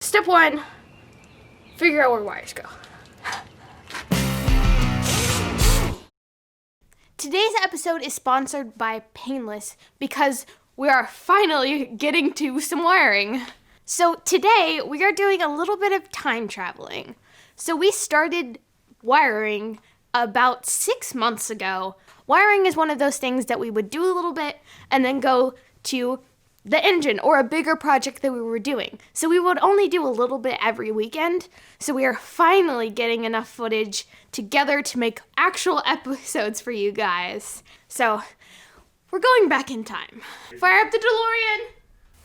Step 1, figure out where wires go. Today's episode is sponsored by Painless because we are finally getting to some wiring. So today we are doing a little bit of time traveling. So we started wiring about 6 months ago. Wiring is one of those things that we would do a little bit and then go to the engine or a bigger project that we were doing. So we would only do a little bit every weekend. So we are finally getting enough footage together to make actual episodes for you guys. So we're going back in time. Fire up the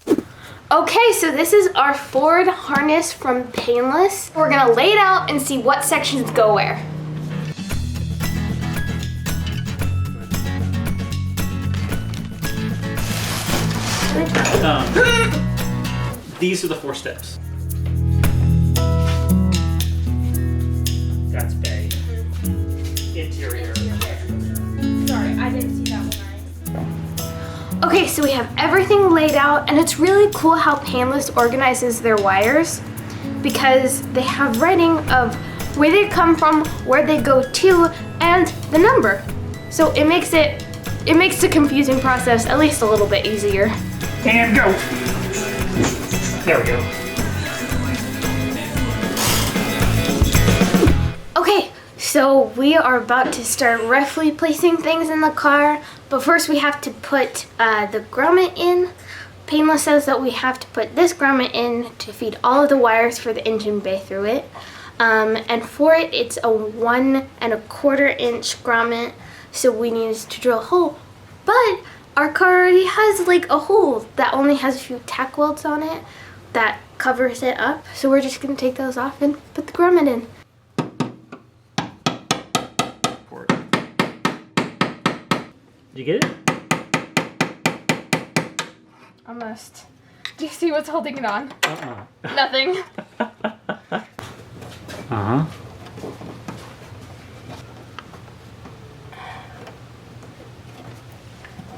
DeLorean. Okay, so this is our Ford harness from Painless. We're gonna lay it out and see what sections go where. These are the 4 steps. That's bay. Interior. Sorry, I didn't see that one. Okay, so we have everything laid out, and it's really cool how Painless organizes their wires because they have writing of where they come from, where they go to, and the number. So it makes the confusing process at least a little bit easier. And go. There we go. Okay, so we are about to start roughly placing things in the car, but first we have to put the grommet in. Painless says that we have to put this grommet in to feed all of the wires for the engine bay through it. And for it, it's a 1 1/4 inch grommet, so we need to drill a hole. But our car already has like a hole that only has a few tack welds on it that covers it up. So we're just gonna take those off and put the grommet in. Did you get it? Almost. Do you see what's holding it on? Uh-uh. Nothing. Uh-huh.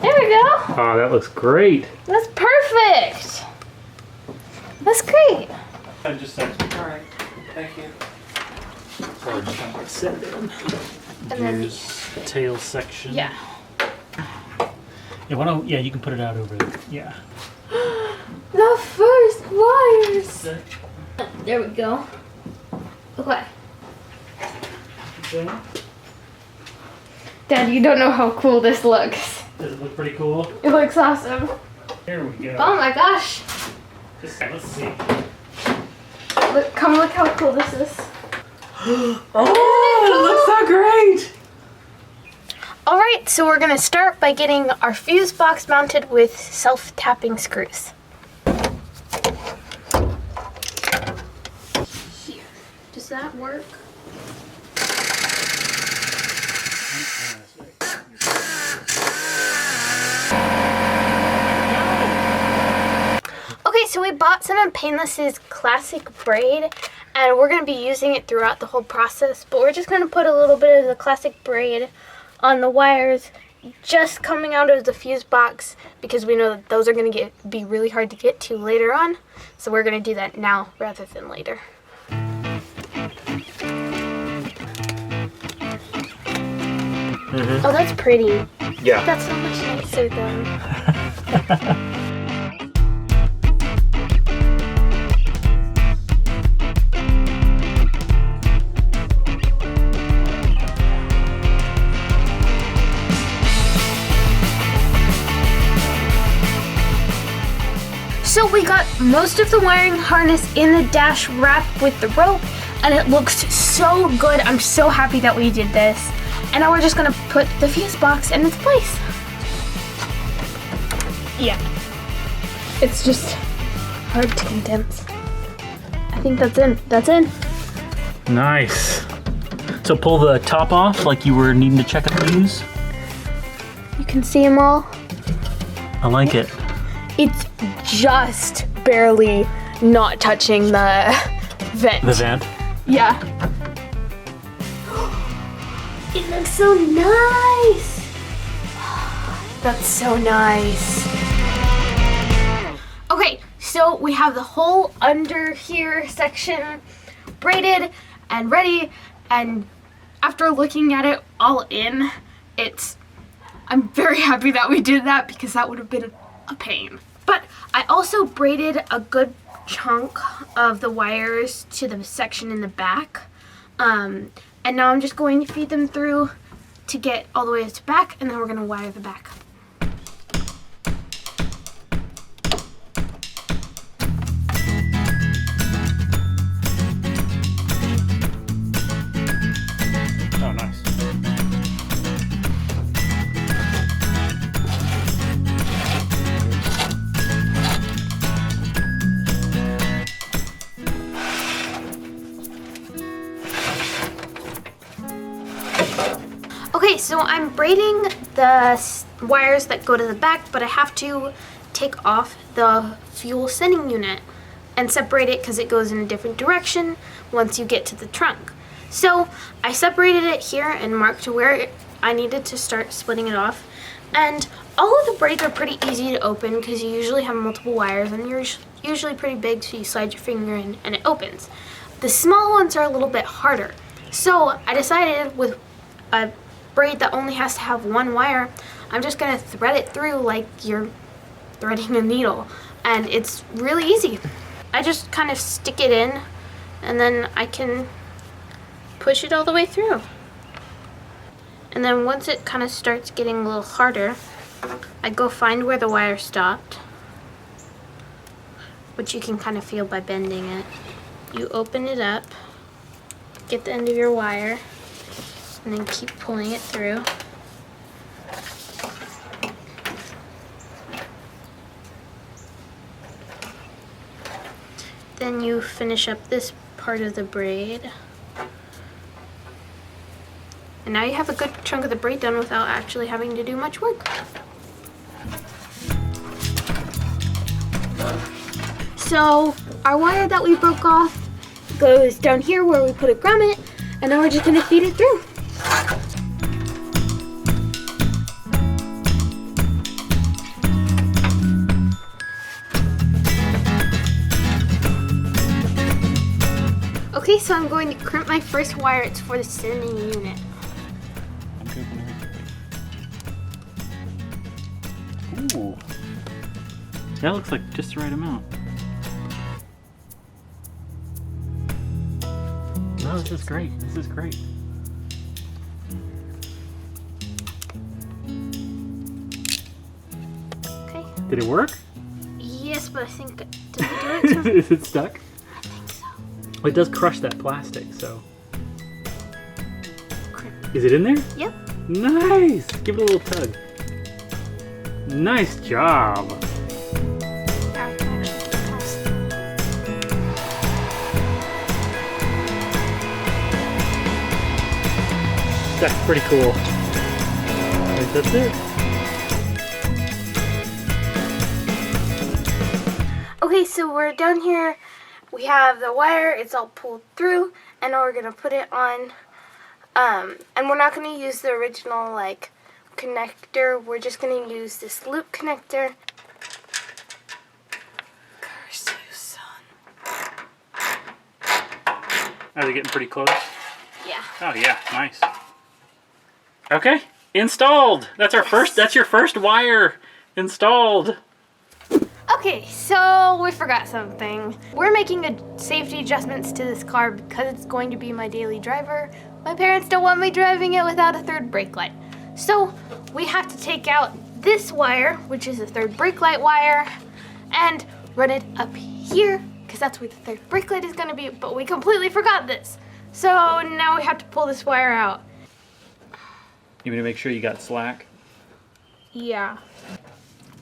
There we go. Oh, that looks great. That's perfect. That's great. I just said. All right. Thank you. So we're just gonna set it in. And then Here's the tail section. yeah. Yeah, why don't, yeah, you can put it out over there. Yeah. The first wires. There we go. Okay. Okay. Dad, you don't know how cool this looks. Does it look pretty cool? It looks awesome. Here we go. Oh my gosh. Just, let's see. Come look how cool this is. Oh, it looks so great. All right, so we're gonna start by getting our fuse box mounted with self-tapping screws. Here, does that work? Okay, so we bought some of Painless's classic braid, and we're gonna be using it throughout the whole process, but we're just gonna put a little bit of the classic braid on the wires just coming out of the fuse box because we know that those are going to be really hard to get to later on. So we're going to do that now rather than later. Oh, that's pretty. Yeah. That's so much nicer though. So we got most of the wiring harness in the dash wrapped with the rope, and it looks so good. I'm so happy that we did this. And now we're just gonna put the fuse box in its place. Yeah. It's just hard to condense. I think that's in. That's in. Nice. So pull the top off like you were needing to check a fuse. You can see them all. I like it. It's just barely not touching the vent. The vent? Yeah. It looks so nice. That's so nice. Okay, so so we have the whole under here section braided and ready, and after looking at it all in, I'm very happy that we did that because that would have been a pain. But I also braided a good chunk of the wires to the section in the back. And now I'm just going to feed them through to get all the way to the back, and then we're going to wire the back. Oh, nice. Okay, so I'm braiding the wires that go to the back, but I have to take off the fuel sending unit and separate it because it goes in a different direction once you get to the trunk. So I separated it here and marked where I needed to start splitting it off. And all of the braids are pretty easy to open because you usually have multiple wires and you're usually pretty big, so you slide your finger in and it opens. The small ones are a little bit harder. So I decided with a braid that only has to have one wire, I'm just gonna thread it through like you're threading a needle, and it's really easy. I just kind of stick it in and then I can push it all the way through. And then once it kind of starts getting a little harder, I go find where the wire stopped, which you can kind of feel by bending it. You open it up, get the end of your wire, and then keep pulling it through. Then you finish up this part of the braid. And now you have a good chunk of the braid done without actually having to do much work. So our wire that we broke off goes down here where we put a grommet, and now we're just gonna feed it through. Okay, so I'm going to crimp my first wire. It's for the sending unit. Ooh. That looks like just the right amount. No, this is great. This is great. Okay. Did it work? Yes, but I think, did we do it? Is it stuck? I think so. Well, it does crush that plastic, so. Crimp. Is it in there? Yep. Nice! Give it a little tug. Nice job. Yeah, I can actually get past. That's pretty cool. Right, that's it. Okay, so we're down here. We have the wire. It's all pulled through, and now we're gonna put it on. And we're not gonna use the original like connector. We're just gonna use this loop connector. Curse you, son. Are they getting pretty close? Yeah. Oh yeah, nice. Okay, installed. That's our first. That's your first wire installed. Okay, so we forgot something. We're making safety adjustments to this car because it's going to be my daily driver. My parents don't want me driving it without a third brake light. So we have to take out this wire, which is a third brake light wire, and run it up here because that's where the third brake light is going to be, but we completely forgot this. So now we have to pull this wire out. You want to make sure you got slack? Yeah.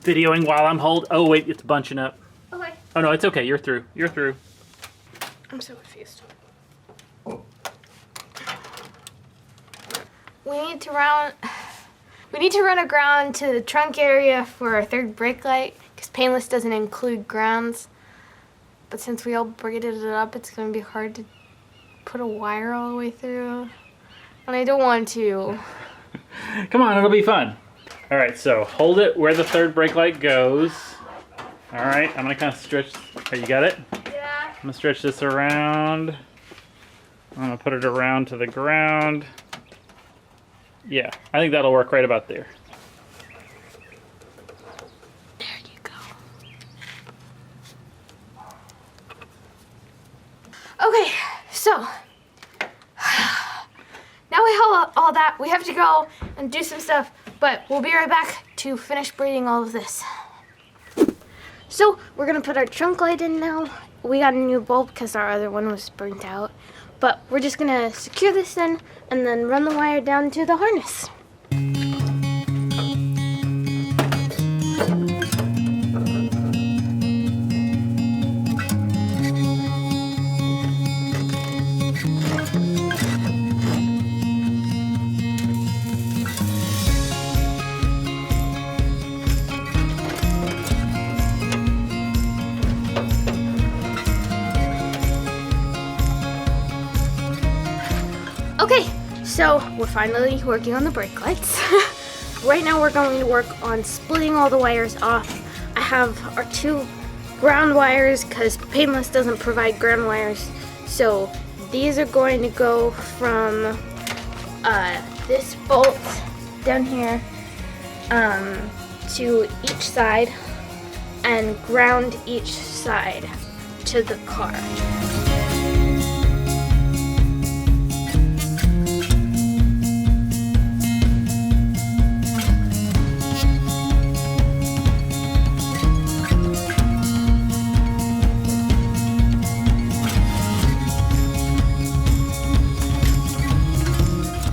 Videoing while I'm oh wait, it's bunching up. Okay. Oh no, it's okay, you're through. You're through. I'm so confused. We need to run a ground to the trunk area for our third brake light because Painless doesn't include grounds. But since we all braided it up, it's going to be hard to put a wire all the way through. And I don't want to. Come on, it'll be fun. All right, so hold it where the third brake light goes. All right, I'm gonna kind of stretch. Okay, you got it? Yeah. I'm gonna stretch this around. I'm gonna put it around to the ground. Yeah, I think that'll work right about there. There you go. Okay, so now we have all that. We have to go and do some stuff, but we'll be right back to finish braiding all of this. So we're gonna put our trunk light in now. We got a new bulb because our other one was burnt out. But we're just gonna secure this in and then run the wire down to the harness. Okay, so we're finally working on the brake lights. Right now we're going to work on splitting all the wires off. I have our 2 ground wires because Painless doesn't provide ground wires. So these are going to go from this bolt down here to each side and ground each side to the car.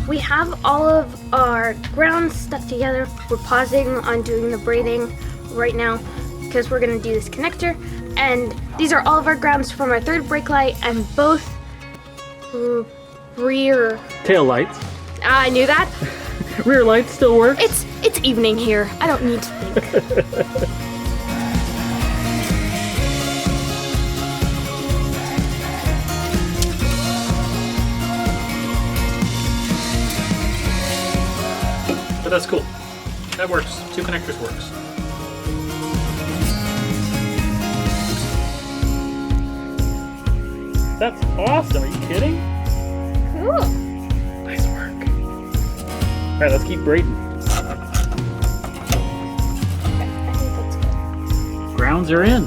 We have all of our ground stuff together. We're pausing on doing the braiding right now because we're gonna do this connector. And these are all of our grounds from our 3rd brake light and both rear Tail lights. I knew that. Rear lights still work. It's evening here. I don't need to think. But that's cool. That works. 2 connectors works. That's awesome. Are you kidding? Cool. Nice work. All right, let's keep braiding. I think that's good. Grounds are in.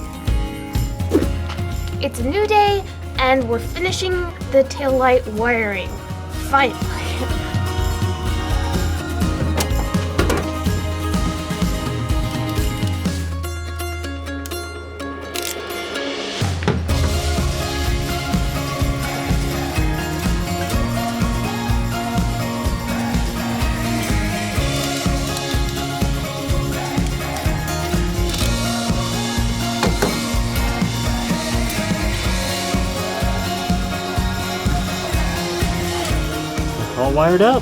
It's a new day and we're finishing the taillight wiring. Finally. All wired up.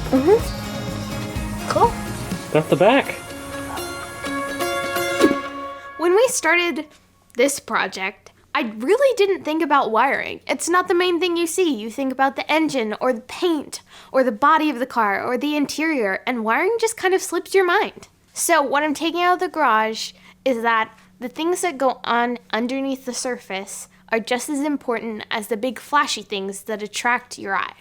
Cool. That's the back. When we started this project, I really didn't think about wiring. It's not the main thing you see. You think about the engine or the paint or the body of the car or the interior, and wiring just kind of slips your mind. So what I'm taking out of the garage is that the things that go on underneath the surface are just as important as the big flashy things that attract your eye.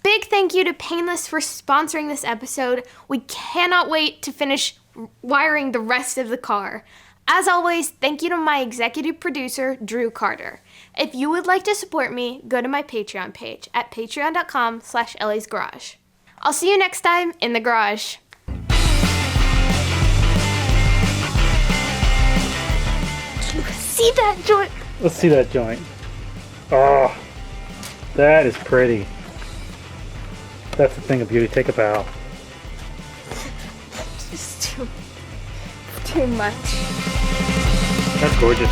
Big thank you to Painless for sponsoring this episode. We cannot wait to finish wiring the rest of the car. As always, thank you to my executive producer, Drew Carter. If you would like to support me, go to my Patreon page at patreon.com/Ellie's Garage. I'll see you next time in the garage. See that joint? Let's see that joint. Oh, that is pretty. That's the thing of beauty. Take a bow. It's too much. That's gorgeous.